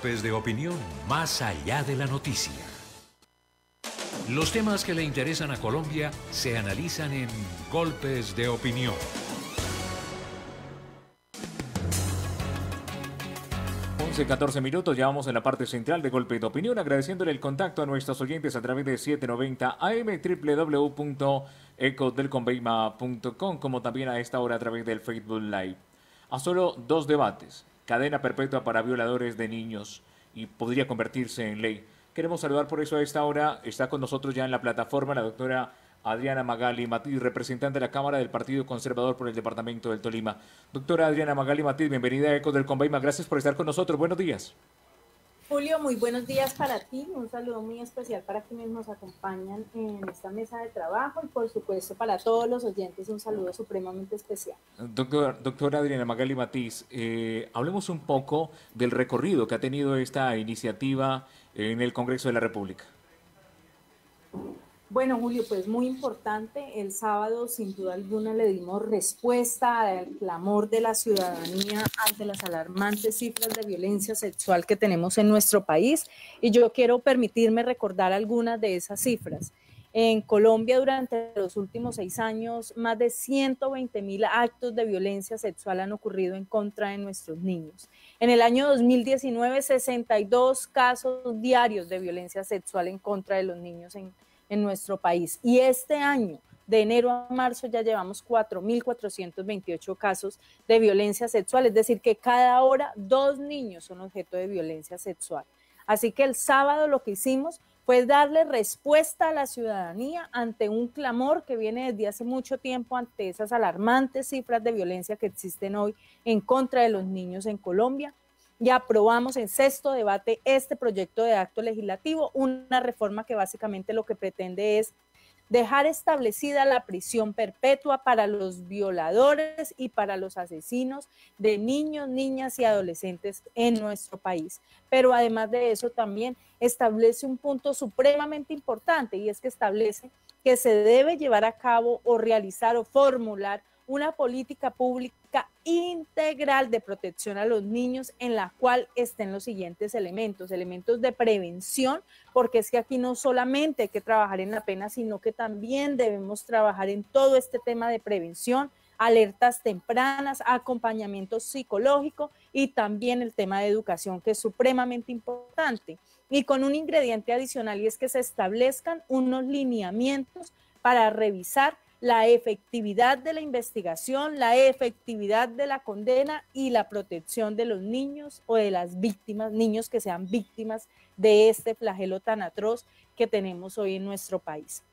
golpes de opinión más allá de la noticia. Los temas que le interesan a Colombia se analizan en Golpes de Opinión. 14 minutos, ya vamos en la parte central de Golpe de Opinión, agradeciéndole el contacto a nuestros oyentes a través de 790 AM, www.ecodelconveima.com, como también a esta hora a través del Facebook Live. A solo 2 debates, cadena perpetua para violadores de niños y podría convertirse en ley. Queremos saludar por eso a esta hora, está con nosotros ya en la plataforma la doctora Adriana Magali Matiz, representante de la Cámara del Partido Conservador por el Departamento del Tolima. Doctora Adriana Magali Matiz, bienvenida a Ecos del Conveima. Gracias por estar con nosotros. Buenos días. Julio, muy buenos días para ti. Un saludo muy especial para quienes nos acompañan en esta mesa de trabajo y, por supuesto, para todos los oyentes, un saludo supremamente especial. Doctora Adriana Magali Matiz, hablemos un poco del recorrido que ha tenido esta iniciativa en el Congreso de la República. Bueno, Julio, pues muy importante. El sábado, sin duda alguna, le dimos respuesta al clamor de la ciudadanía ante las alarmantes cifras de violencia sexual que tenemos en nuestro país. Y yo quiero permitirme recordar algunas de esas cifras. En Colombia, durante los últimos 6 años, más de 120.000 actos de violencia sexual han ocurrido en contra de nuestros niños. En el año 2019, 62 casos diarios de violencia sexual en contra de los niños en nuestro país. Y este año, de enero a marzo, ya llevamos 4.428 casos de violencia sexual, es decir, que cada hora 2 niños son objeto de violencia sexual. Así que el sábado lo que hicimos fue darle respuesta a la ciudadanía ante un clamor que viene desde hace mucho tiempo ante esas alarmantes cifras de violencia que existen hoy en contra de los niños en Colombia. Y aprobamos en 6º debate este proyecto de acto legislativo, una reforma que básicamente lo que pretende es dejar establecida la prisión perpetua para los violadores y para los asesinos de niños, niñas y adolescentes en nuestro país. Pero además de eso también establece un punto supremamente importante, y es que establece que se debe llevar a cabo o realizar o formular una política pública integral de protección a los niños en la cual estén los siguientes elementos de prevención, porque es que aquí no solamente hay que trabajar en la pena, sino que también debemos trabajar en todo este tema de prevención, alertas tempranas, acompañamiento psicológico y también el tema de educación, que es supremamente importante. Y con un ingrediente adicional, y es que se establezcan unos lineamientos para revisar la efectividad de la investigación, la efectividad de la condena y la protección de los niños o de las víctimas, niños que sean víctimas de este flagelo tan atroz que tenemos hoy en nuestro país.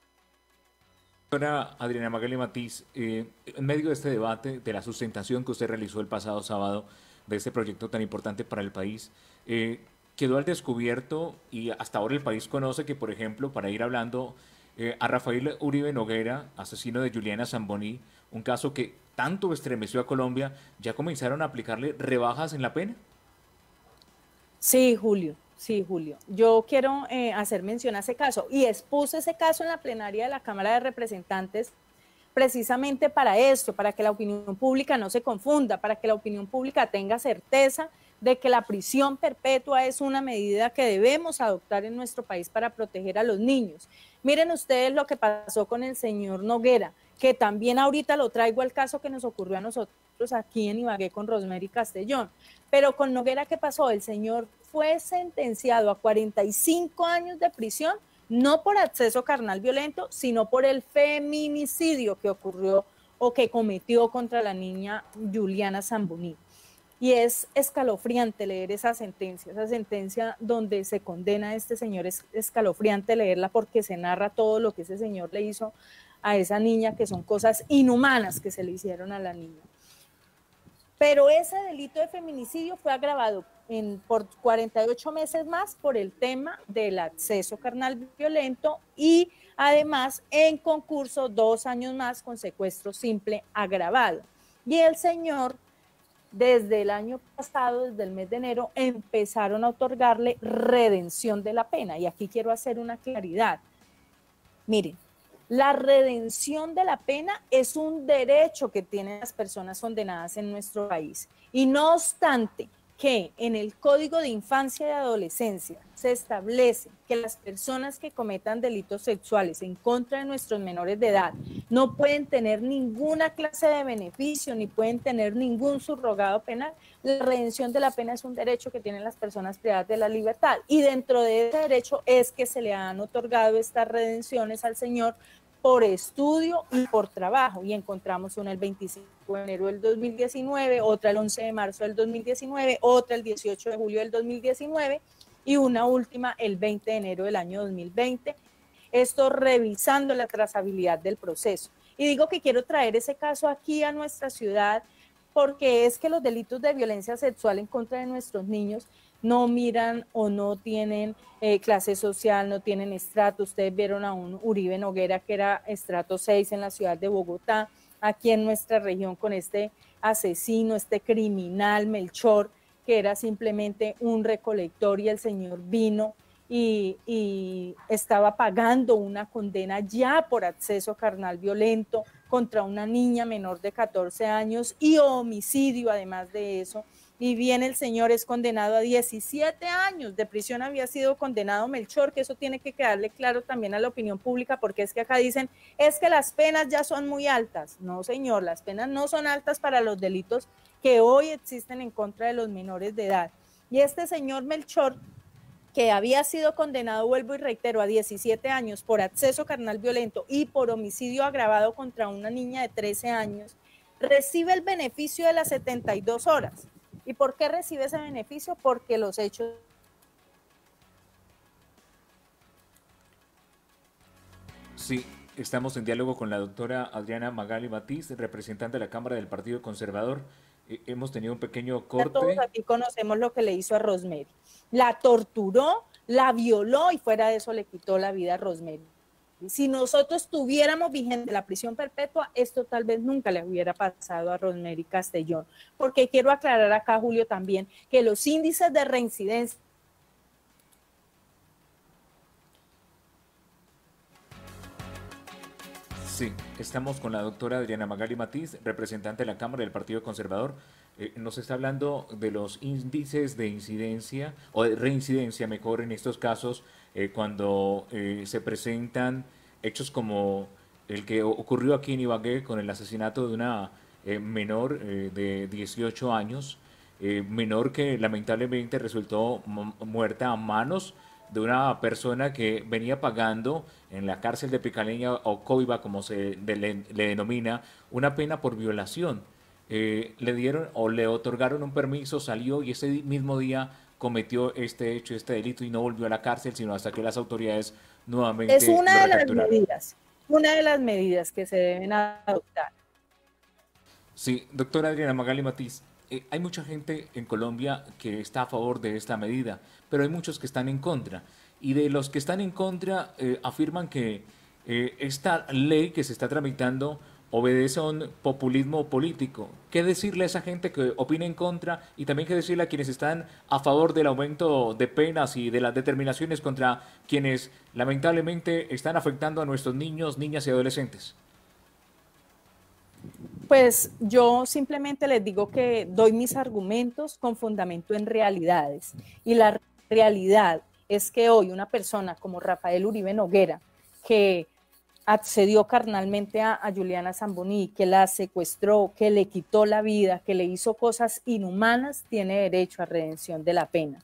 Doctora Adriana Magali Matiz, en medio de este debate, de la sustentación que usted realizó el pasado sábado de este proyecto tan importante para el país, quedó al descubierto, y hasta ahora el país conoce que, por ejemplo, para ir hablando a Rafael Uribe Noguera, asesino de Juliana Zamboní, un caso que tanto estremeció a Colombia, ¿ya comenzaron a aplicarle rebajas en la pena? Sí, Julio. Yo quiero hacer mención a ese caso, y expuse ese caso en la plenaria de la Cámara de Representantes precisamente para esto, para que la opinión pública no se confunda, para que la opinión pública tenga certeza de que la prisión perpetua es una medida que debemos adoptar en nuestro país para proteger a los niños. Miren ustedes lo que pasó con el señor Noguera, que también ahorita lo traigo al caso que nos ocurrió a nosotros aquí en Ibagué con Rosemary Castellón. Pero con Noguera, ¿qué pasó? El señor fue sentenciado a 45 años de prisión, no por acceso carnal violento, sino por el feminicidio que ocurrió o que cometió contra la niña Juliana Zamboní. Y es escalofriante leer esa sentencia donde se condena a este señor. Es escalofriante leerla porque se narra todo lo que ese señor le hizo a esa niña, que son cosas inhumanas que se le hicieron a la niña. Pero ese delito de feminicidio fue agravado por 48 meses más por el tema del acceso carnal violento, y además en concurso 2 años más con secuestro simple agravado. Y el señor, desde el año pasado, desde el mes de enero, empezaron a otorgarle redención de la pena. Y aquí quiero hacer una claridad. Miren, la redención de la pena es un derecho que tienen las personas condenadas en nuestro país. Y no obstante, que en el Código de Infancia y Adolescencia se establece que las personas que cometan delitos sexuales en contra de nuestros menores de edad no pueden tener ninguna clase de beneficio ni pueden tener ningún subrogado penal, la redención de la pena es un derecho que tienen las personas privadas de la libertad, y dentro de ese derecho es que se le han otorgado estas redenciones al señor por estudio y por trabajo, y encontramos una el 25 de enero del 2019, otra el 11 de marzo del 2019, otra el 18 de julio del 2019 y una última el 20 de enero del año 2020, esto revisando la trazabilidad del proceso. Y digo que quiero traer ese caso aquí a nuestra ciudad porque es que los delitos de violencia sexual en contra de nuestros niños no miran o no tienen clase social, no tienen estrato. Ustedes vieron a un Uribe Noguera que era estrato 6 en la ciudad de Bogotá, aquí en nuestra región con este asesino, este criminal Melchor, que era simplemente un recolector, y el señor vino y estaba pagando una condena ya por acceso carnal violento contra una niña menor de 14 años y homicidio además de eso. Y viene el señor, es condenado a 17 años de prisión, había sido condenado Melchor, que eso tiene que quedarle claro también a la opinión pública, porque es que acá dicen, es que las penas ya son muy altas. No, señor, las penas no son altas para los delitos que hoy existen en contra de los menores de edad. Y este señor Melchor, que había sido condenado, vuelvo y reitero, a 17 años por acceso carnal violento y por homicidio agravado contra una niña de 13 años, recibe el beneficio de las 72 horas. ¿Y por qué recibe ese beneficio? Porque los hechos... Sí, estamos en diálogo con la doctora Adriana Magali Matiz, representante de la Cámara del Partido Conservador. Hemos tenido un pequeño corte. Todos aquí conocemos lo que le hizo a Rosemary. La torturó, la violó y fuera de eso le quitó la vida a Rosemary. Si nosotros tuviéramos vigente la prisión perpetua, esto tal vez nunca le hubiera pasado a Rosemary Castellón. Porque quiero aclarar acá, Julio, también que los índices de reincidencia... Sí, estamos con la doctora Adriana Magali Matiz, representante de la Cámara del Partido Conservador. Nos está hablando de los índices de incidencia, o de reincidencia, mejor, en estos casos, cuando se presentan hechos como el que ocurrió aquí en Ibagué con el asesinato de una menor de 18 años, menor que lamentablemente resultó muerta a manos de una persona que venía pagando en la cárcel de Picaleña o Coiba, como le denomina, una pena por violación. Le dieron o le otorgaron un permiso, salió y ese mismo día cometió este hecho, este delito, y no volvió a la cárcel, sino hasta que las autoridades nuevamente es una de las medidas que se deben adoptar. Sí, doctora Adriana Magali Matiz, hay mucha gente en Colombia que está a favor de esta medida, pero hay muchos que están en contra. Y de los que están en contra afirman que esta ley que se está tramitando obedece a un populismo político. ¿Qué decirle a esa gente que opina en contra, y también qué decirle a quienes están a favor del aumento de penas y de las determinaciones contra quienes lamentablemente están afectando a nuestros niños, niñas y adolescentes? Pues yo simplemente les digo que doy mis argumentos con fundamento en realidades. Y la realidad es que hoy una persona como Rafael Uribe Noguera, que accedió carnalmente a Juliana Zamboní, que la secuestró, que le quitó la vida, que le hizo cosas inhumanas, tiene derecho a redención de la pena.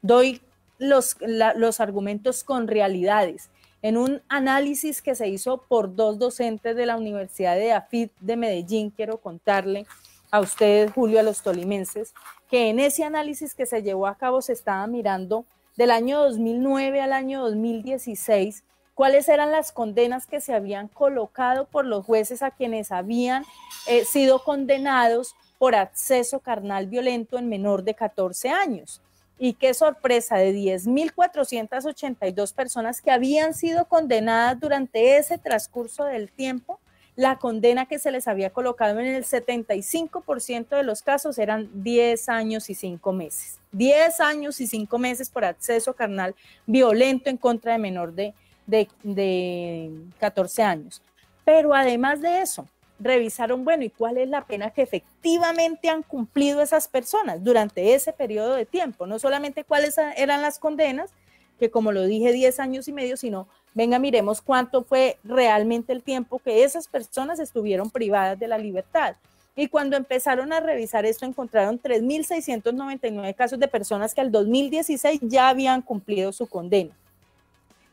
Doy los argumentos con realidades. En un análisis que se hizo por 2 docentes de la Universidad de AFIT de Medellín, quiero contarle a ustedes, Julio, a los tolimenses, que en ese análisis que se llevó a cabo se estaba mirando del año 2009 al año 2016 cuáles eran las condenas que se habían colocado por los jueces a quienes habían sido condenados por acceso carnal violento en menor de 14 años. Y qué sorpresa, de 10.482 personas que habían sido condenadas durante ese transcurso del tiempo, la condena que se les había colocado en el 75% de los casos eran 10 años y 5 meses. 10 años y 5 meses por acceso carnal violento en contra de menor de 14 años. Pero además de eso, revisaron, bueno, ¿y cuál es la pena que efectivamente han cumplido esas personas durante ese periodo de tiempo? No solamente cuáles eran las condenas, que como lo dije, 10 años y medio, sino, venga, miremos cuánto fue realmente el tiempo que esas personas estuvieron privadas de la libertad. Y cuando empezaron a revisar esto, encontraron 3.699 casos de personas que al 2016 ya habían cumplido su condena.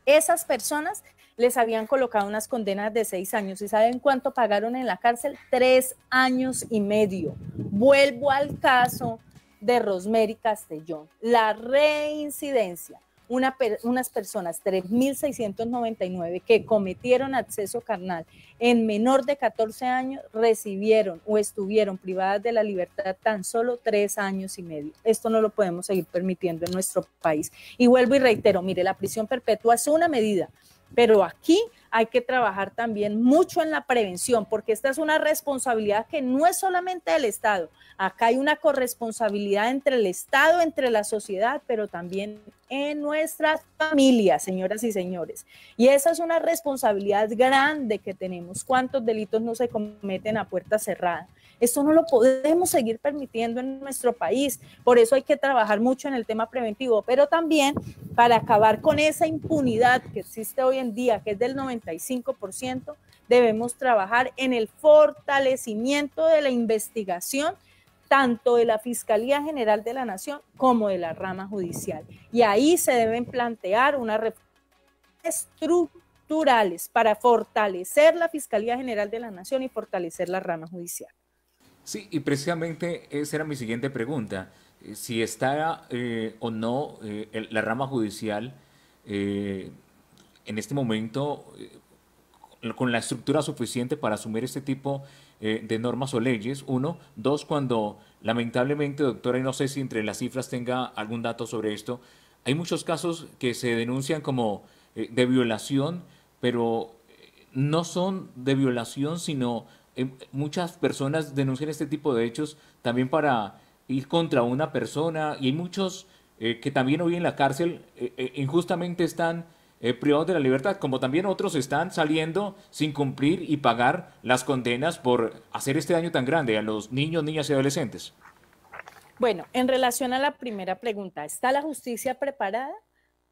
Esas personas les habían colocado unas condenas de 6 años. ¿Y saben cuánto pagaron en la cárcel? 3 años y medio. Vuelvo al caso de Rosemary Castellón. La reincidencia. Unas personas, 3.699, que cometieron acceso carnal en menor de 14 años, recibieron o estuvieron privadas de la libertad tan solo 3 años y medio. Esto no lo podemos seguir permitiendo en nuestro país. Y vuelvo y reitero, mire, la prisión perpetua es una medida, pero aquí hay que trabajar también mucho en la prevención, porque esta es una responsabilidad que no es solamente del Estado. Acá hay una corresponsabilidad entre el Estado, entre la sociedad, pero también en nuestras familias, señoras y señores. Y esa es una responsabilidad grande que tenemos. ¿Cuántos delitos no se cometen a puerta cerrada? Esto no lo podemos seguir permitiendo en nuestro país. Por eso hay que trabajar mucho en el tema preventivo, pero también para acabar con esa impunidad que existe hoy en día, que es del 95%, debemos trabajar en el fortalecimiento de la investigación, tanto de la Fiscalía General de la Nación como de la rama judicial. Y ahí se deben plantear unas reformas estructurales para fortalecer la Fiscalía General de la Nación y fortalecer la rama judicial. Sí, y precisamente esa era mi siguiente pregunta. Si está o no la rama judicial en este momento con la estructura suficiente para asumir este tipo de normas o leyes, uno. Dos, cuando lamentablemente, doctora, y no sé si entre las cifras tenga algún dato sobre esto, hay muchos casos que se denuncian como de violación, pero no son de violación, sino muchas personas denuncian este tipo de hechos también para ir contra una persona, y hay muchos que también hoy en la cárcel injustamente están privados de la libertad, como también otros están saliendo sin cumplir y pagar las condenas por hacer este daño tan grande a los niños, niñas y adolescentes. Bueno, en relación a la primera pregunta, ¿está la justicia preparada?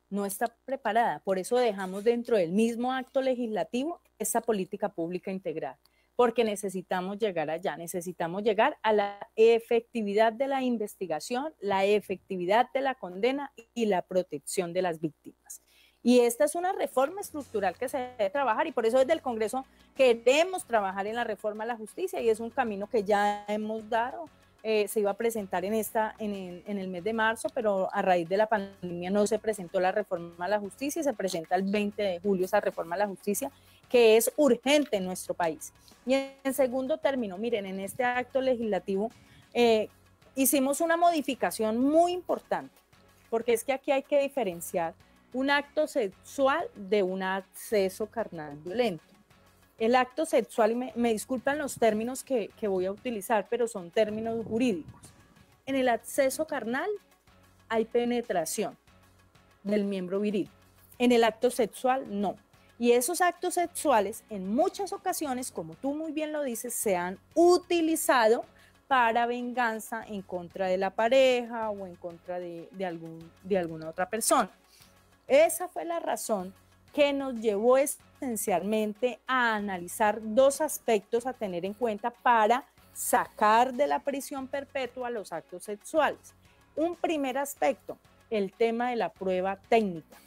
No está preparada, por eso dejamos dentro del mismo acto legislativo esa política pública integral, porque necesitamos llegar allá, necesitamos llegar a la efectividad de la investigación, la efectividad de la condena y la protección de las víctimas. Y esta es una reforma estructural que se debe trabajar, y por eso desde el Congreso queremos trabajar en la reforma a la justicia, y es un camino que ya hemos dado. Se iba a presentar en el mes de marzo, pero a raíz de la pandemia no se presentó la reforma a la justicia, y se presenta el 20 de julio esa reforma a la justicia, que es urgente en nuestro país. Y en segundo término, miren, en este acto legislativo hicimos una modificación muy importante, porque es que aquí hay que diferenciar un acto sexual de un acceso carnal violento. El acto sexual, y me disculpan los términos que voy a utilizar, pero son términos jurídicos. En el acceso carnal hay penetración del miembro viril. En el acto sexual, no. Y esos actos sexuales, en muchas ocasiones, como tú muy bien lo dices, se han utilizado para venganza en contra de la pareja o en contra de alguna otra persona. Esa fue la razón que nos llevó esencialmente a analizar dos aspectos a tener en cuenta para sacar de la prisión perpetua los actos sexuales. Un primer aspecto, el tema de la prueba técnica.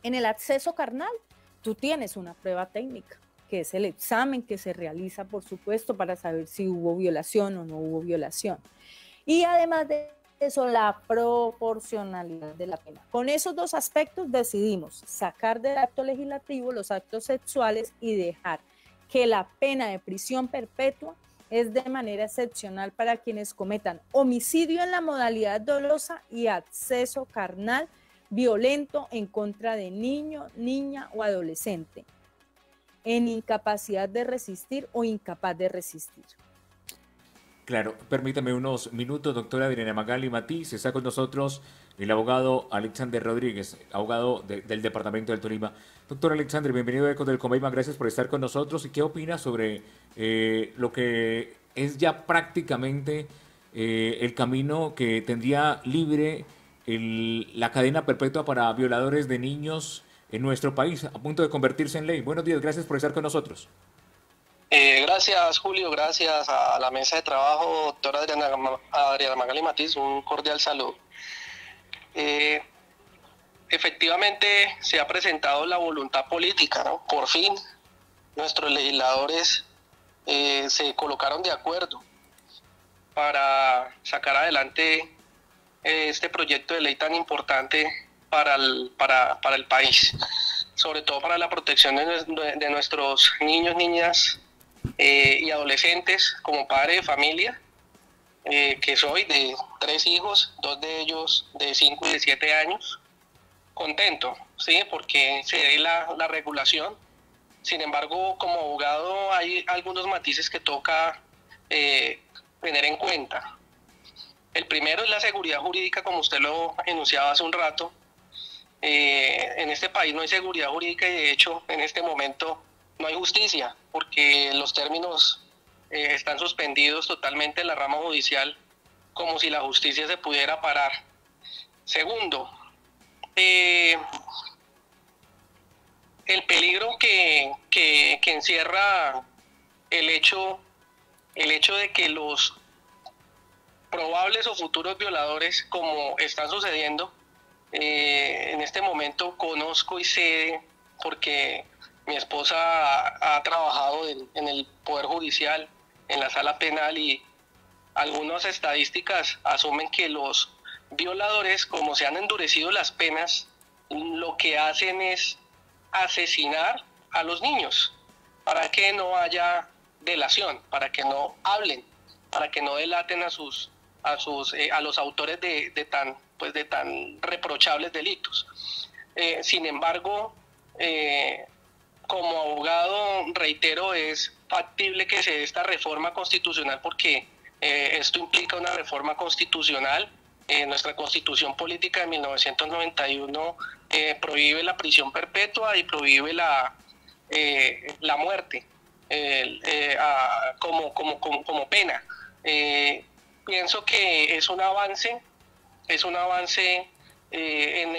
En el acceso carnal, tú tienes una prueba técnica, que es el examen que se realiza, por supuesto, para saber si hubo violación o no hubo violación. Y además de eso, la proporcionalidad de la pena. Con esos dos aspectos decidimos sacar del acto legislativo los actos sexuales y dejar que la pena de prisión perpetua es de manera excepcional para quienes cometan homicidio en la modalidad dolosa y acceso carnal violento en contra de niño, niña o adolescente, en incapacidad de resistir o incapaz de resistir. Claro, permítame unos minutos, doctora Adriana Magali Matiz. Está con nosotros el abogado Alexander Rodríguez, abogado del Departamento del Tolima. Doctor Alexander, bienvenido a Ecos del Comeima, gracias por estar con nosotros. ¿Y qué opina sobre lo que es ya prácticamente el camino que tendría libre la cadena perpetua para violadores de niños en nuestro país, a punto de convertirse en ley? Buenos días, gracias por estar con nosotros. Gracias, Julio, gracias a la mesa de trabajo, doctora Adriana Magali Matiz, un cordial saludo. Efectivamente, se ha presentado la voluntad política, ¿no? Por fin, nuestros legisladores se colocaron de acuerdo para sacar adelante este proyecto de ley tan importante para el país, sobre todo para la protección de nuestros niños, niñas y adolescentes. Como padre de familia, que soy de 3 hijos, 2 de ellos de 5 y de 7 años, contento, ¿sí? Porque se dé la regulación. Sin embargo, como abogado hay algunos matices que toca tener en cuenta. El primero es la seguridad jurídica, como usted lo enunciaba hace un rato. En este país no hay seguridad jurídica y de hecho en este momento no hay justicia, porque los términos están suspendidos totalmente en la rama judicial, como si la justicia se pudiera parar. Segundo, el peligro que encierra el hecho de que los probables o futuros violadores, como están sucediendo, en este momento conozco y sé, porque mi esposa ha trabajado en el Poder Judicial, en la sala penal, y algunas estadísticas asumen que los violadores, como se han endurecido las penas, lo que hacen es asesinar a los niños para que no haya delación, para que no hablen, para que no delaten a los autores de tan reprochables delitos. Sin embargo, como abogado, reitero, es factible que se dé esta reforma constitucional, porque esto implica una reforma constitucional. Nuestra Constitución Política de 1991 prohíbe la prisión perpetua y prohíbe la muerte como pena. Pienso que es un avance en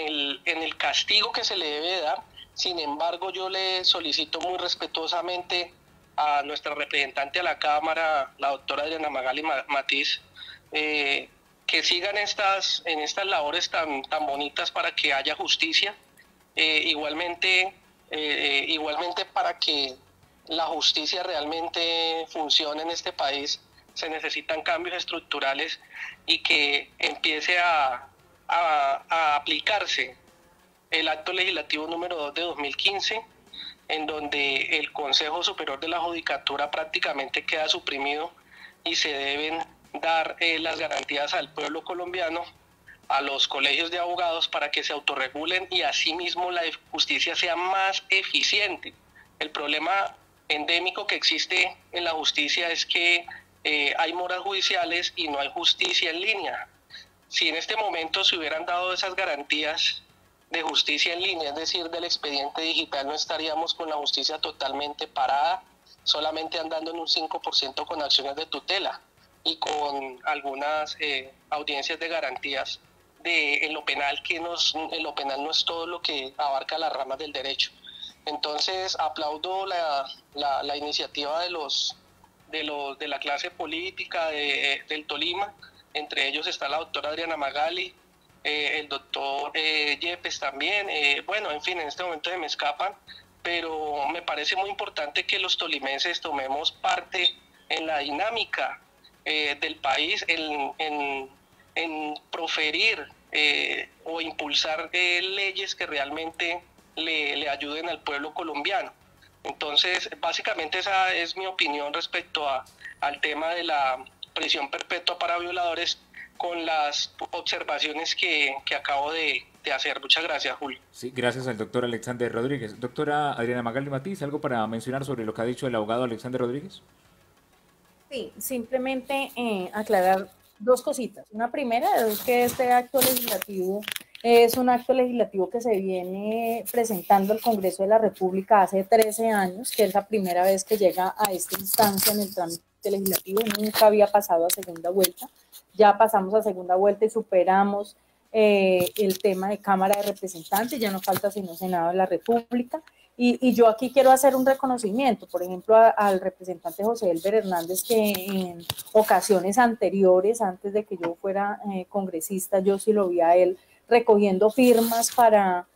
el castigo que se le debe dar. Sin embargo, yo le solicito muy respetuosamente a nuestra representante a la Cámara, la doctora Adriana Magali Matiz, que sigan en estas labores tan bonitas para que haya justicia. Igualmente para que la justicia realmente funcione en este país, se necesitan cambios estructurales y que empiece a aplicarse el acto legislativo número 2 de 2015, en donde el Consejo Superior de la Judicatura prácticamente queda suprimido y se deben dar las garantías al pueblo colombiano, a los colegios de abogados, para que se autorregulen y asimismo la justicia sea más eficiente. El problema endémico que existe en la justicia es que hay moras judiciales y no hay justicia en línea. Si en este momento se hubieran dado esas garantías de justicia en línea, es decir, del expediente digital, no estaríamos con la justicia totalmente parada, solamente andando en un 5% con acciones de tutela y con algunas audiencias de garantías en lo penal, en lo penal no es todo lo que abarca las ramas del derecho. Entonces aplaudo la iniciativa de la clase política del Tolima. Entre ellos está la doctora Adriana Magali, el doctor Yepes también. Bueno, en fin, en este momento se me escapan, pero me parece muy importante que los tolimenses tomemos parte en la dinámica del país, en proferir o impulsar leyes que realmente le ayuden al pueblo colombiano. Entonces, básicamente esa es mi opinión respecto al tema de la prisión perpetua para violadores, con las observaciones que acabo de hacer. Muchas gracias, Julio. Sí, gracias al doctor Alexander Rodríguez. Doctora Adriana Magali Matiz, ¿algo para mencionar sobre lo que ha dicho el abogado Alexander Rodríguez? Sí, simplemente aclarar dos cositas. Una primera es que este acto legislativo es un acto legislativo que se viene presentando al Congreso de la República hace 13 años, que es la primera vez que llega a esta instancia en el trámite legislativo, nunca había pasado a segunda vuelta, ya pasamos a segunda vuelta y superamos el tema de Cámara de Representantes, ya no falta sino Senado de la República. Y yo aquí quiero hacer un reconocimiento, por ejemplo, al representante José Elber Hernández, que en ocasiones anteriores, antes de que yo fuera congresista, yo sí lo vi a él recogiendo firmas con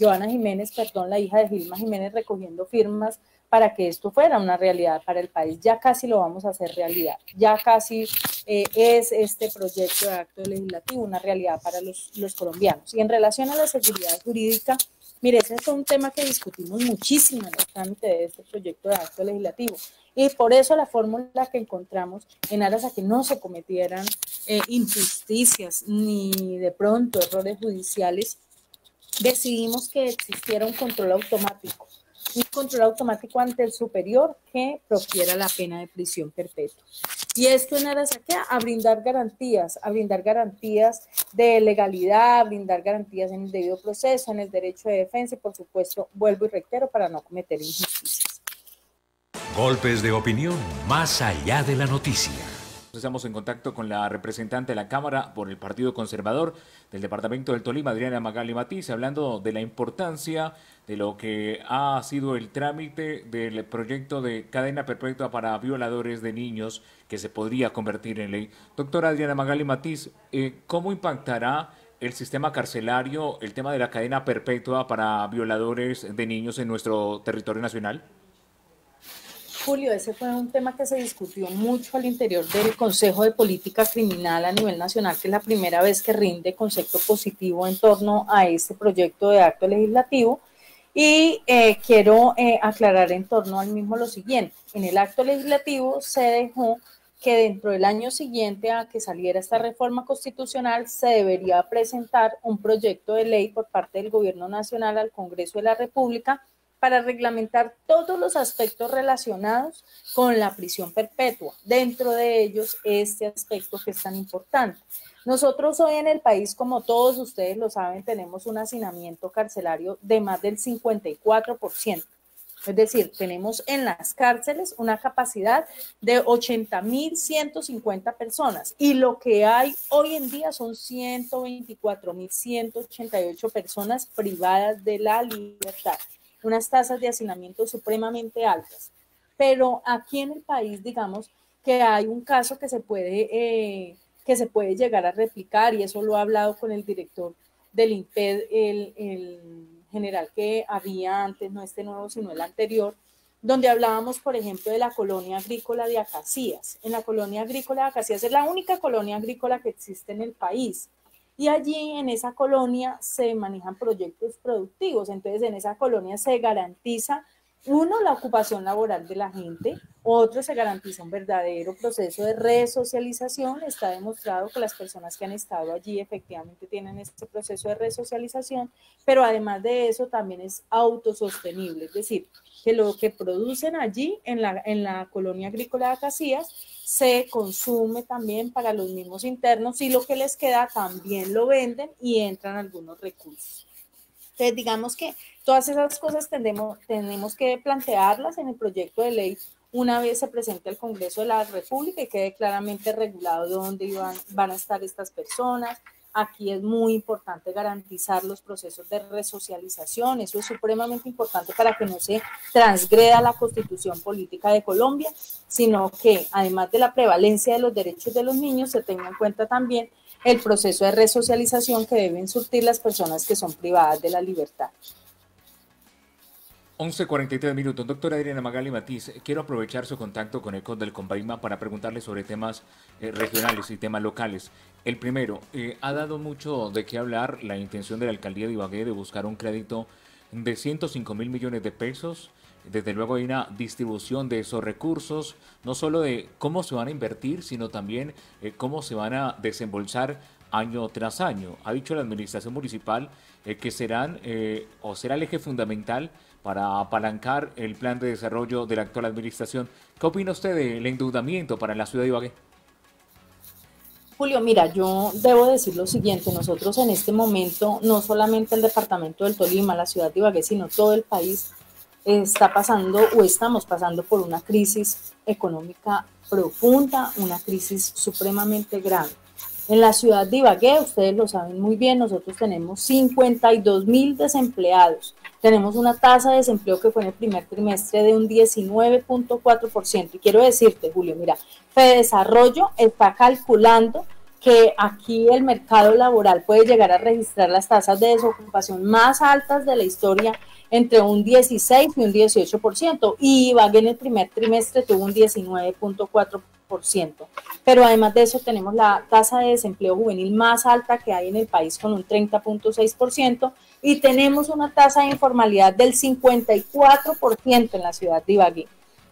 Joana Jiménez, perdón, la hija de Gilma Jiménez, recogiendo firmas para que esto fuera una realidad para el país. Ya casi lo vamos a hacer realidad, ya casi es este proyecto de acto legislativo una realidad para los colombianos. Y en relación a la seguridad jurídica, mire, ese es un tema que discutimos muchísimo en el trámite de este proyecto de acto legislativo. Y por eso la fórmula que encontramos en aras a que no se cometieran injusticias ni de pronto errores judiciales, decidimos que existiera un control automático ante el superior que profiera la pena de prisión perpetua. Y esto en aras a qué? A brindar garantías de legalidad, a brindar garantías en el debido proceso, en el derecho de defensa y, por supuesto, vuelvo y reitero, para no cometer injusticias. Golpes de opinión más allá de la noticia. Estamos en contacto con la representante de la Cámara por el Partido Conservador del Departamento del Tolima, Adriana Magali Matiz, hablando de la importancia de lo que ha sido el trámite del proyecto de cadena perpetua para violadores de niños que se podría convertir en ley. Doctora Adriana Magali Matiz, ¿cómo impactará el sistema carcelario el tema de la cadena perpetua para violadores de niños en nuestro territorio nacional? Julio, ese fue un tema que se discutió mucho al interior del Consejo de Política Criminal a nivel nacional, que es la primera vez que rinde concepto positivo en torno a este proyecto de acto legislativo. Y quiero aclarar en torno al mismo lo siguiente. En el acto legislativo se dejó que dentro del año siguiente a que saliera esta reforma constitucional se debería presentar un proyecto de ley por parte del Gobierno Nacional al Congreso de la República para reglamentar todos los aspectos relacionados con la prisión perpetua, dentro de ellos este aspecto que es tan importante. Nosotros hoy en el país, como todos ustedes lo saben, tenemos un hacinamiento carcelario de más del 54%. Es decir, tenemos en las cárceles una capacidad de 80.150 personas y lo que hay hoy en día son 124.188 personas privadas de la libertad. Unas tasas de hacinamiento supremamente altas. Pero aquí en el país, digamos que hay un caso que se puede llegar a replicar, y eso lo ha hablado con el director del INPED, el general que había antes, no este nuevo, sino el anterior, donde hablábamos, por ejemplo, de la colonia agrícola de Acacías. En la colonia agrícola de Acacías es la única colonia agrícola que existe en el país. Y allí en esa colonia se manejan proyectos productivos, entonces en esa colonia se garantiza, uno, la ocupación laboral de la gente, otro, se garantiza un verdadero proceso de resocialización. Está demostrado que las personas que han estado allí efectivamente tienen este proceso de resocialización, pero además de eso también es autosostenible, es decir, que lo que producen allí en la colonia agrícola de Acacías se consume también para los mismos internos y lo que les queda también lo venden y entran algunos recursos. Entonces, digamos que todas esas cosas tenemos que plantearlas en el proyecto de ley una vez se presente al Congreso de la República y quede claramente regulado dónde van a estar estas personas. Aquí es muy importante garantizar los procesos de resocialización, eso es supremamente importante para que no se transgreda la Constitución Política de Colombia, sino que además de la prevalencia de los derechos de los niños, se tenga en cuenta también el proceso de resocialización que deben surtir las personas que son privadas de la libertad. 11:43 minutos. Doctora Adriana Magali Matiz, quiero aprovechar su contacto con ECOS del Convaima para preguntarle sobre temas regionales y temas locales. El primero, ha dado mucho de qué hablar la intención de la alcaldía de Ibagué de buscar un crédito de 105.000 millones de pesos. Desde luego hay una distribución de esos recursos, no solo de cómo se van a invertir, sino también cómo se van a desembolsar año tras año. Ha dicho la administración municipal que será el eje fundamental para apalancar el plan de desarrollo de la actual administración. ¿Qué opina usted del endeudamiento para la ciudad de Ibagué? Julio, mira, yo debo decir lo siguiente, nosotros en este momento, no solamente el departamento del Tolima, la ciudad de Ibagué, sino todo el país está pasando o estamos pasando por una crisis económica profunda, una crisis supremamente grave. En la ciudad de Ibagué, ustedes lo saben muy bien, nosotros tenemos 52.000 desempleados. Tenemos una tasa de desempleo que fue en el primer trimestre de un 19.4%. Y quiero decirte, Julio, mira, Fedesarrollo está calculando que aquí el mercado laboral puede llegar a registrar las tasas de desocupación más altas de la historia entre un 16 y un 18%, y Ibagué en el primer trimestre tuvo un 19.4%. Pero además de eso tenemos la tasa de desempleo juvenil más alta que hay en el país con un 30.6%, y tenemos una tasa de informalidad del 54% en la ciudad de Ibagué.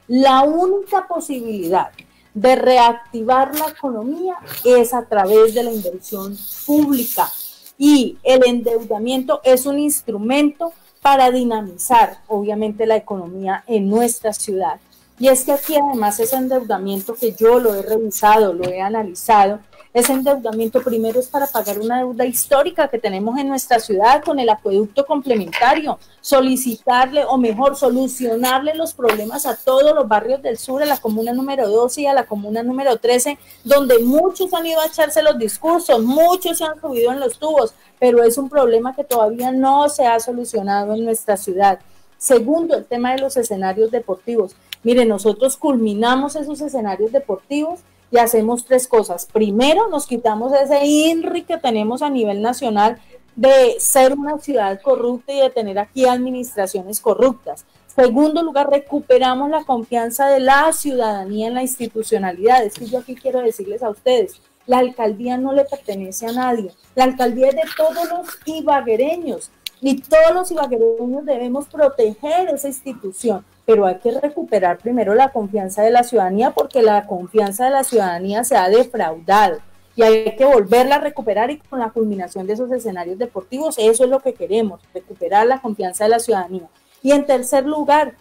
La única posibilidad de reactivar la economía es a través de la inversión pública, y el endeudamiento es un instrumento para dinamizar, obviamente, la economía en nuestra ciudad. Y es que aquí además ese endeudamiento, que yo lo he revisado, lo he analizado, ese endeudamiento primero es para pagar una deuda histórica que tenemos en nuestra ciudad con el acueducto complementario, solicitarle, o mejor, solucionarle los problemas a todos los barrios del sur, a la comuna número 12 y a la comuna número 13, donde muchos han ido a echarse los discursos, muchos se han subido en los tubos, pero es un problema que todavía no se ha solucionado en nuestra ciudad. Segundo, el tema de los escenarios deportivos. Mire, nosotros culminamos esos escenarios deportivos y hacemos tres cosas. Primero, nos quitamos ese INRI que tenemos a nivel nacional de ser una ciudad corrupta y de tener aquí administraciones corruptas. Segundo lugar, recuperamos la confianza de la ciudadanía en la institucionalidad. Es que yo aquí quiero decirles a ustedes, la alcaldía no le pertenece a nadie. La alcaldía es de todos los ibaguereños, y todos los ibaguereños debemos proteger esa institución. Pero hay que recuperar primero la confianza de la ciudadanía, porque la confianza de la ciudadanía se ha defraudado y hay que volverla a recuperar, y con la culminación de esos escenarios deportivos, eso es lo que queremos, recuperar la confianza de la ciudadanía. Y en tercer lugar,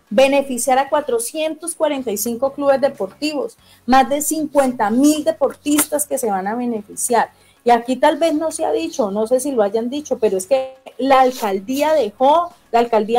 beneficiar a 445 clubes deportivos, más de 50.000 deportistas que se van a beneficiar. Y aquí tal vez no se ha dicho, no sé si lo hayan dicho, pero es que la alcaldía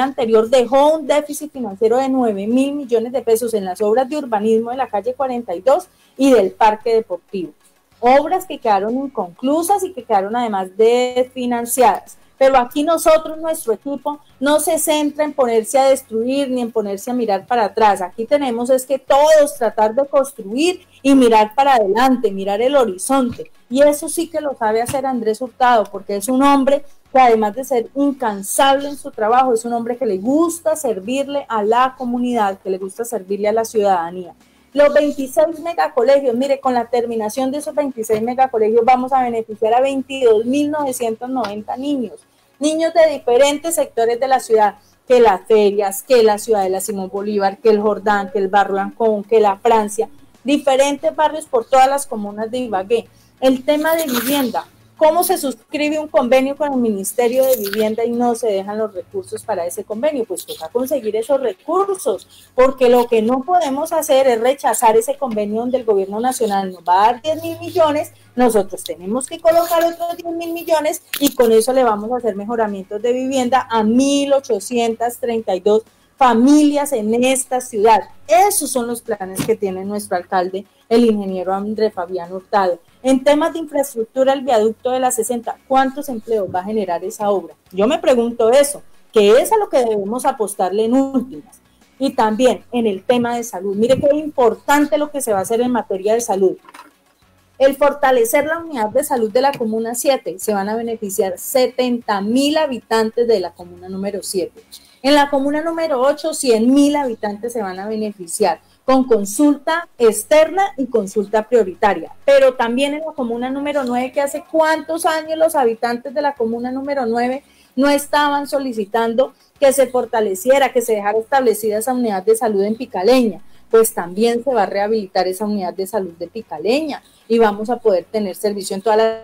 anterior dejó un déficit financiero de 9.000 millones de pesos en las obras de urbanismo de la calle 42 y del parque deportivo. Obras que quedaron inconclusas y que quedaron además desfinanciadas. Pero aquí nosotros, nuestro equipo, no se centra en ponerse a destruir ni en ponerse a mirar para atrás. Aquí tenemos es que todos tratar de construir y mirar para adelante, mirar el horizonte. Y eso sí que lo sabe hacer Andrés Hurtado, porque es un hombre que, además de ser incansable en su trabajo, es un hombre que le gusta servirle a la comunidad, que le gusta servirle a la ciudadanía. Los 26 megacolegios, mire, con la terminación de esos 26 megacolegios vamos a beneficiar a 22.990 niños de diferentes sectores de la ciudad, que las ferias, que la Ciudadela Simón Bolívar, que el Jordán, que el Barrio Ancón, que la Francia, diferentes barrios por todas las comunas de Ibagué. El tema de vivienda, ¿cómo se suscribe un convenio con el Ministerio de Vivienda y no se dejan los recursos para ese convenio? Pues toca conseguir esos recursos, porque lo que no podemos hacer es rechazar ese convenio donde el gobierno nacional nos va a dar 10.000 millones, nosotros tenemos que colocar otros 10.000 millones y con eso le vamos a hacer mejoramientos de vivienda a 1.832 familias en esta ciudad. Esos son los planes que tiene nuestro alcalde, el ingeniero Andrés Fabián Hurtado. En temas de infraestructura, el viaducto de la 60, ¿cuántos empleos va a generar esa obra? Yo me pregunto eso, que es a lo que debemos apostarle en últimas. Y también en el tema de salud. Mire qué importante lo que se va a hacer en materia de salud. El fortalecer la unidad de salud de la comuna 7, se van a beneficiar 70.000 habitantes de la comuna número 7. En la comuna número 8, 100.000 habitantes se van a beneficiar con consulta externa y consulta prioritaria. Pero también en la comuna número 9, que hace cuántos años los habitantes de la comuna número 9 no estaban solicitando que se fortaleciera, que se dejara establecida esa unidad de salud en Picaleña. Pues también se va a rehabilitar esa unidad de salud de Picaleña y vamos a poder tener servicio en todas las...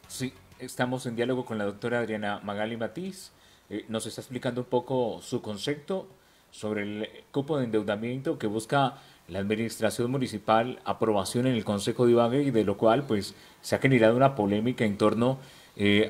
Sí, Estamos en diálogo con la doctora Adriana Magali Matiz. Nos está explicando un poco su concepto sobre el cupo de endeudamiento que busca la administración municipal, aprobación en el Consejo de Ibagué, y de lo cual pues se ha generado una polémica en torno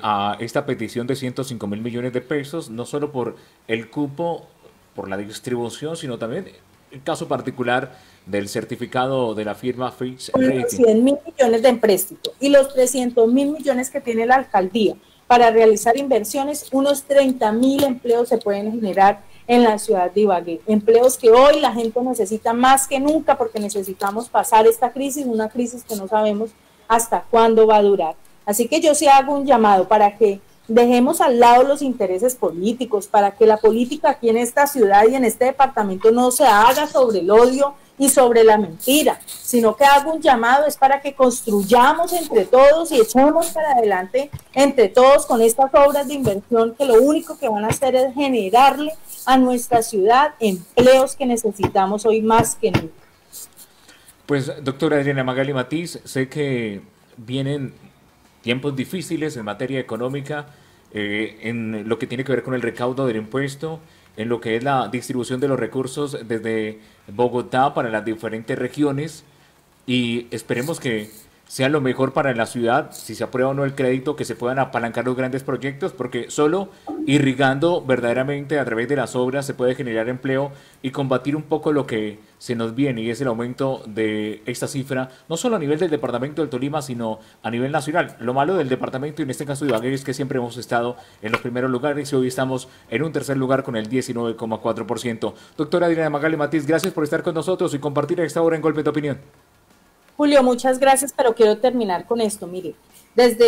a esta petición de 105.000 millones de pesos, no solo por el cupo, por la distribución, sino también el caso particular del certificado de la firma Fitch Ratings. 100.000 millones de empréstito y los 300.000 millones que tiene la alcaldía para realizar inversiones, unos 30.000 empleos se pueden generar en la ciudad de Ibagué, empleos que hoy la gente necesita más que nunca porque necesitamos pasar esta crisis, una crisis que no sabemos hasta cuándo va a durar. Así que yo sí hago un llamado para que dejemos al lado los intereses políticos, para que la política aquí en esta ciudad y en este departamento no se haga sobre el odio y sobre la mentira, sino que hago un llamado es para que construyamos entre todos y echemos para adelante entre todos con estas obras de inversión que lo único que van a hacer es generarle a nuestra ciudad empleos que necesitamos hoy más que nunca. Pues doctora Adriana Magali Matiz, sé que vienen tiempos difíciles en materia económica, en lo que tiene que ver con el recaudo del impuesto, en lo que es la distribución de los recursos desde Bogotá para las diferentes regiones, y esperemos que sea lo mejor para la ciudad, si se aprueba o no el crédito, que se puedan apalancar los grandes proyectos, porque solo irrigando verdaderamente a través de las obras se puede generar empleo y combatir un poco lo que se nos viene, y es el aumento de esta cifra, no solo a nivel del departamento del Tolima, sino a nivel nacional. Lo malo del departamento, y en este caso de Ibagué, es que siempre hemos estado en los primeros lugares y hoy estamos en un tercer lugar con el 19,4%. Doctora Adriana Magali Matiz, gracias por estar con nosotros y compartir a esta hora en Golpe de Opinión. Julio, muchas gracias, pero quiero terminar con esto. Mire, desde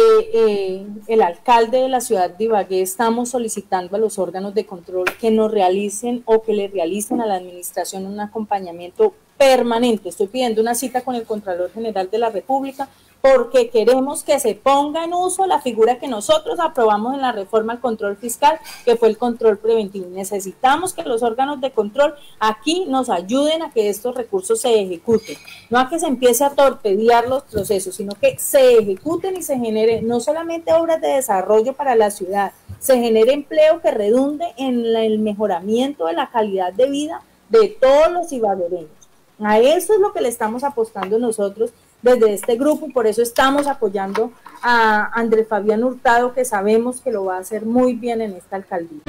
el alcalde de la ciudad de Ibagué estamos solicitando a los órganos de control que nos realicen o que le realicen a la administración un acompañamiento permanente. Estoy pidiendo una cita con el Contralor General de la República porque queremos que se ponga en uso la figura que nosotros aprobamos en la reforma al control fiscal, que fue el control preventivo. Necesitamos que los órganos de control aquí nos ayuden a que estos recursos se ejecuten, no a que se empiece a torpedear los procesos, sino que se ejecuten y se genere no solamente obras de desarrollo para la ciudad, se genere empleo que redunde en el mejoramiento de la calidad de vida de todos los ibaguereños. A eso es lo que le estamos apostando nosotros desde este grupo, y por eso estamos apoyando a Andrés Fabián Hurtado, que sabemos que lo va a hacer muy bien en esta alcaldía.